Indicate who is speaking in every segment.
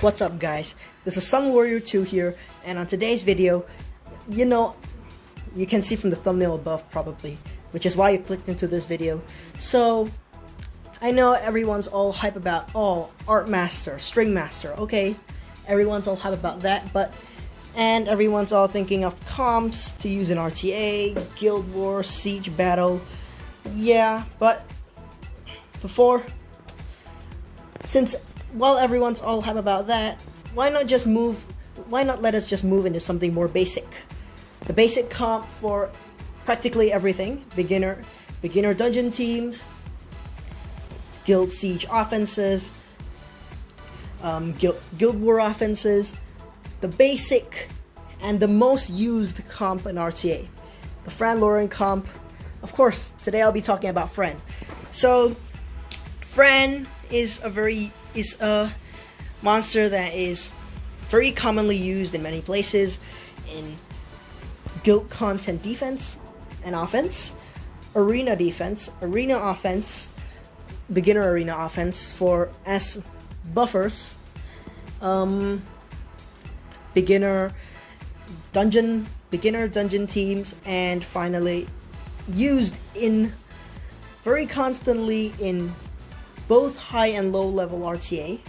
Speaker 1: What's up guys? This is Sun Warrior 2 here, and on today's video, you can see from the thumbnail above probably, which is why you clicked into this video. So, I know everyone's all hype about, Art Master, String Master, okay? Everyone's all hype about that, and everyone's all thinking of comps to use in RTA, Guild War, Siege Battle, yeah, but while everyone's all hype about that, why not let us just move into something more basic? The basic comp for practically everything: beginner dungeon teams, guild siege offenses, guild war offenses, the basic and the most used comp in RTA, the Fran Runes comp. Of course, today I'll be talking about Fran. So, Fran is a monster that is very commonly used in many places in guild content defense and offense, arena defense, arena offense, beginner arena offense for as buffers, beginner dungeon teams, and finally used in very constantly in both high and low level RTA,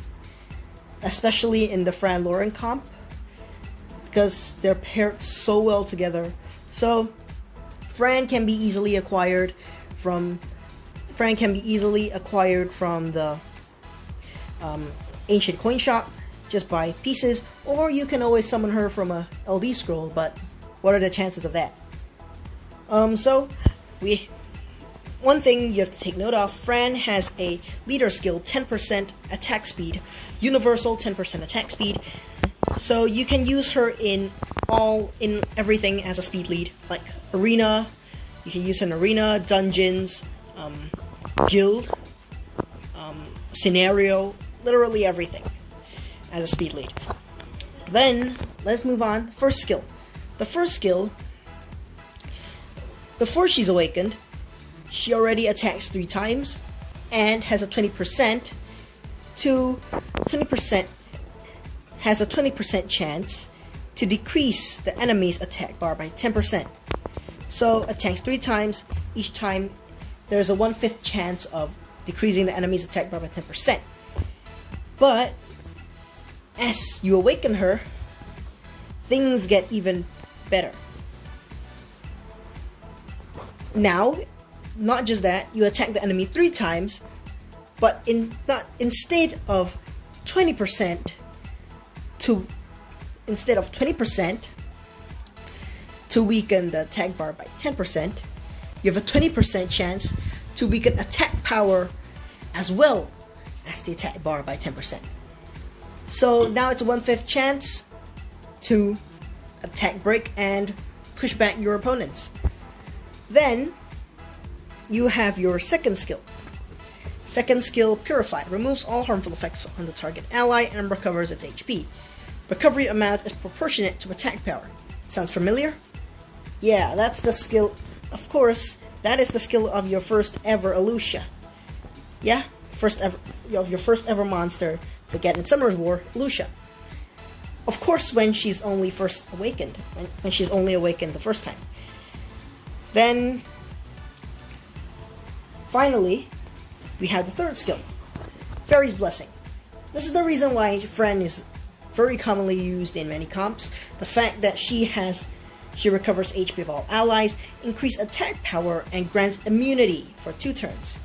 Speaker 1: especially in the Fran Runes comp, because they're paired so well together. So Fran can be easily acquired from the ancient coin shop just by pieces, or you can always summon her from a LD scroll, but what are the chances of that? One thing you have to take note of: Fran has a leader skill 10% attack speed, universal 10% attack speed, so you can use her in everything as a speed lead, like arena. You can use her in arena, dungeons, guild, scenario, literally everything as a speed lead. Then let's move on. First skill. The first skill, before she's awakened, she already attacks 3 times and has a 20% chance to decrease the enemy's attack bar by 10%. So attacks 3 times, each time there's a 1/5 chance of decreasing the enemy's attack bar by 10%. But as you awaken her, things get even better. Now, not just that, you attack the enemy 3 times, but instead of 20% to weaken the attack bar by 10%, you have a 20% chance to weaken attack power as well as the attack bar by 10%. So now it's a 1/5 chance to attack break and push back your opponents. Then you have your second skill. Second skill, Purify. Removes all harmful effects on the target ally and recovers its HP. Recovery amount is proportionate to attack power. Sounds familiar? Yeah, that's the skill. Of course, that is the skill of your first ever Elucia. Yeah, your first ever monster to get in Summer's War, Elucia. Of course, when she's only first awakened, when she's only awakened the first time. Then finally, we have the third skill, Fairy's Blessing. This is the reason why Fran is very commonly used in many comps. The fact that she recovers HP of all allies, increased attack power, and grants immunity for 2 turns.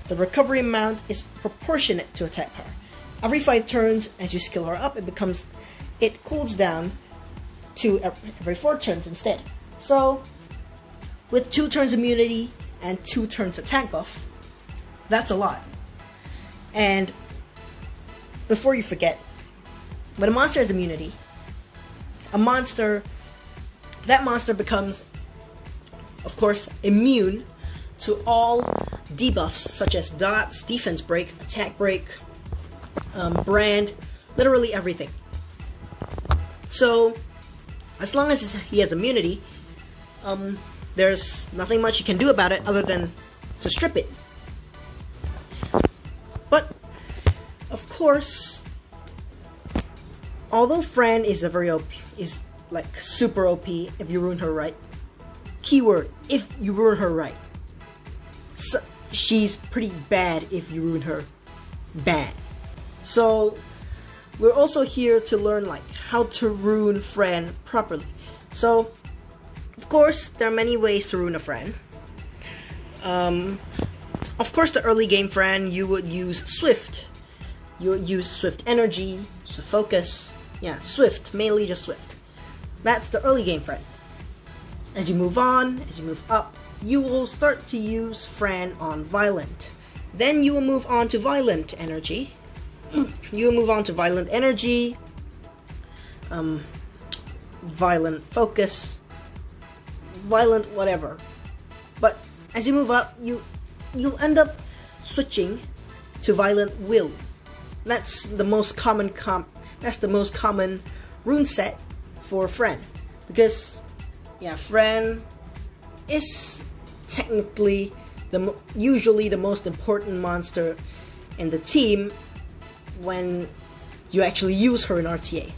Speaker 1: The recovery amount is proportionate to attack power. Every 5 turns, as you skill her up, it cools down to every 4 turns instead. So, with 2 turns immunity and 2 turns attack buff, that's a lot. And before you forget, when a monster has immunity, that monster becomes, of course, immune to all debuffs such as dots, defense break, attack break, brand, literally everything. So, as long as he has immunity, there's nothing much you can do about it other than to strip it. But, of course, although Fran is is like super OP if you rune her right. Keyword, if you rune her right. So, she's pretty bad if you rune her bad. So we're also here to learn like how to rune Fran properly. So of course there are many ways to rune a Fran. Of course the early game Fran, you would use Swift. You would use Swift Energy, Swift Focus. Yeah, Swift, mainly just Swift. That's the early game Fran. As you move on, as you move up, you will start to use Fran on Violent. Then you will move on to Violent Energy. You will move on to Violent Energy, Violent Focus, Violent whatever. But as you move up, you'll end up switching to Violent Will. That's the most common rune set for Fran, because yeah, Fran is technically usually the most important monster in the team when you actually use her in RTA.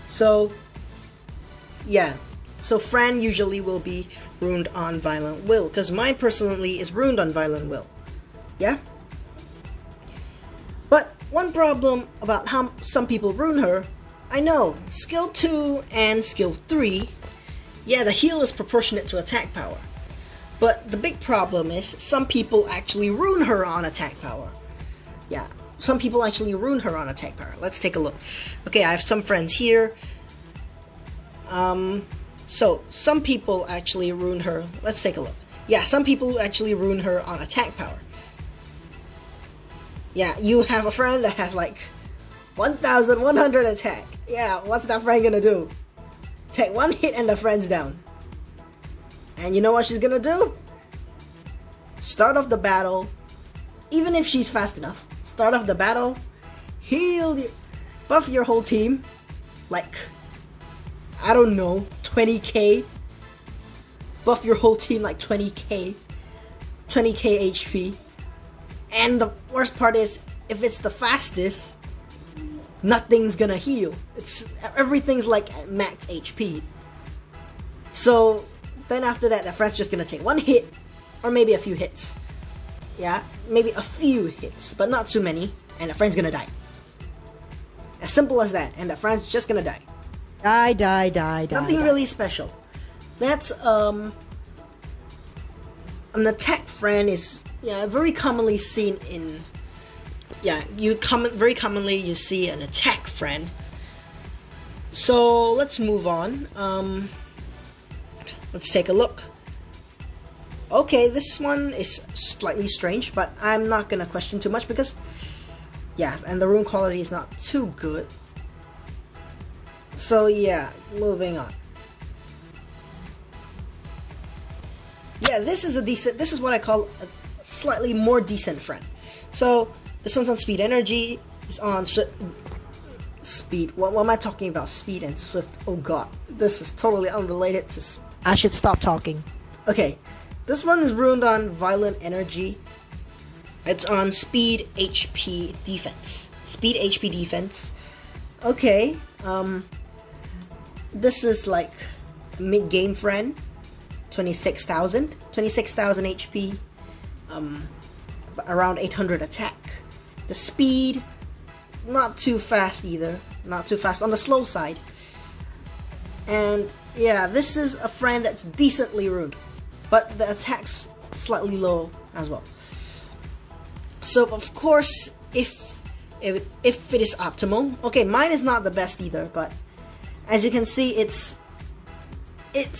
Speaker 1: So yeah, so Fran usually will be runed on Violent Will, because mine personally is runed on Violent Will. Yeah? But one problem about how some people rune her, I know, skill 2 and skill 3, yeah, the heal is proportionate to attack power. But the big problem is some people actually rune her on attack power. Yeah, some people actually rune her on attack power. Let's take a look. Okay, I have some friends here. So some people actually rune her. Let's take a look. Yeah, some people actually rune her on attack power. Yeah, you have a friend that has like 1100 attack. Yeah, what's that friend gonna do? Take one hit and the friend's down. And you know what she's gonna do? Start off the battle, even if she's fast enough, start off the battle, buff your whole team, like, I don't know, 20k, buff your whole team like 20k HP, and the worst part is, if it's the fastest, nothing's gonna heal. Everything's like at max HP. So then after that, the friend's just gonna take one hit, or maybe a few hits. Yeah, maybe a few hits, but not too many, and the friend's gonna die. As simple as that, and the friend's just gonna die. Die. Nothing really special. That's an attack friend is very commonly seen in very commonly you see an attack friend. So let's move on. Let's take a look. Okay, this one is slightly strange, but I'm not gonna question too much because yeah, and the rune quality is not too good. So yeah, moving on. Yeah, this is what I call a slightly more decent friend. So this one's on Speed Energy, it's on Speed. What am I talking about? Speed and Swift. Oh god, this is totally unrelated to. I should stop talking. Okay, this one is runed on Violent Energy. It's on Speed HP Defense. Speed HP Defense. Okay, this is like mid-game friend. 26,000 HP, around 800 attack. The speed, not too fast either, not too fast, on the slow side. And yeah, this is a friend that's decently runed, but the attack's slightly low as well. So of course, if it is optimal, okay, mine is not the best either, but as you can see, it's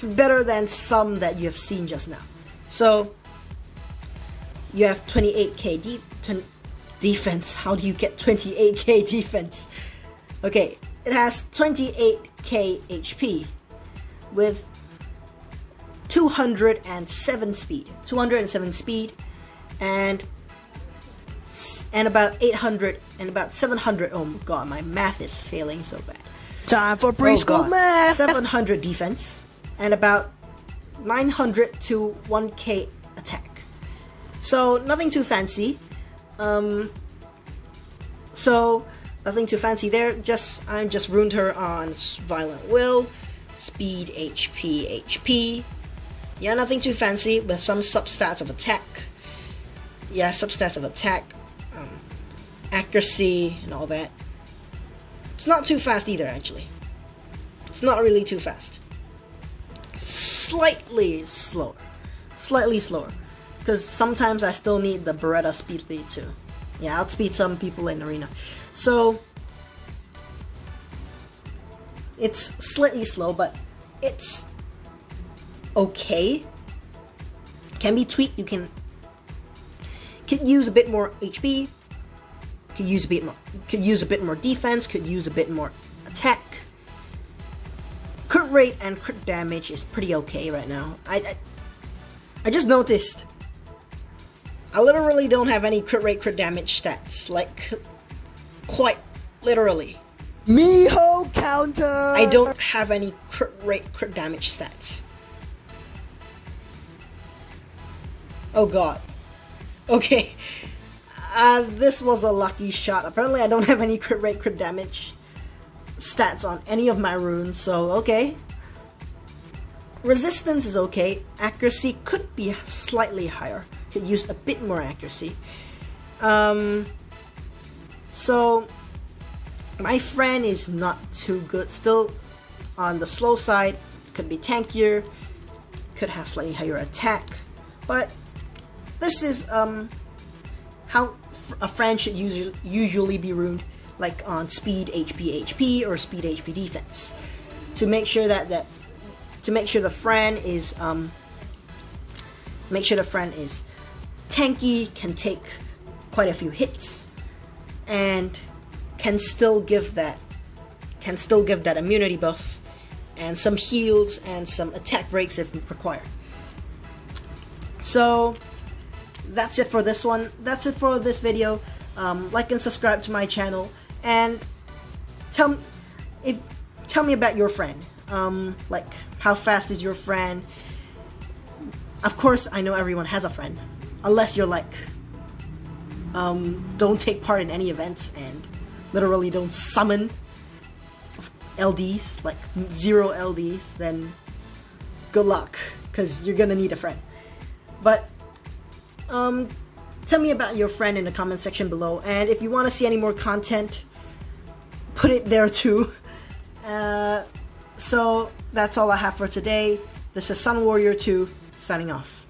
Speaker 1: better than some that you have seen just now. So you have 28k defense. How do you get 28k defense? Okay, it has 28k HP with 207 speed. 207 speed and about 800 and about 700. Oh my god, my math is failing so bad.
Speaker 2: Time for preschool math.
Speaker 1: 700 defense and about 900 to 1k attack. So nothing too fancy. So Nothing too fancy there. I just ruined her on Violent Will, Speed, HP. Yeah, nothing too fancy, with some substats of attack. Yeah, substats of attack, accuracy, and all that. It's not too fast either, actually. It's not really too fast. Slightly slower. Because sometimes I still need the Beretta speed lead too. Yeah, outspeed some people in arena. So, it's slightly slow, but it's okay. Can be tweaked. You could use a bit more HP. Could use a bit more defense. Could use a bit more attack. Crit rate and crit damage is pretty okay right now. I just noticed I literally don't have any crit rate, crit damage stats. Like, quite literally.
Speaker 2: Miho counter!
Speaker 1: I don't have any crit rate, crit damage stats. Oh god. Okay. This was a lucky shot. Apparently I don't have any crit rate, crit damage stats on any of my runes, so okay. Resistance is okay. Accuracy could be slightly higher. Could use a bit more accuracy. So my Fran is not too good. Still on the slow side. Could be tankier. Could have slightly higher attack. But this is how a Fran should usually be ruined, like on speed HP or speed HP defense, to make sure that the Fran is tanky, can take quite a few hits, and can still give that immunity buff and some heals and some attack breaks if required. So that's it for this one. That's it for this video. Like and subscribe to my channel, and tell me about your Fran. Like, how fast is your Fran? Of course, I know everyone has a Fran, unless you're like, don't take part in any events and literally don't summon LDs, like 0 LDs, then good luck, because you're gonna need a Fran. But tell me about your Fran in the comment section below, and if you want to see any more content, put it there too. So that's all I have for today. This is Sun Warrior 2 signing off.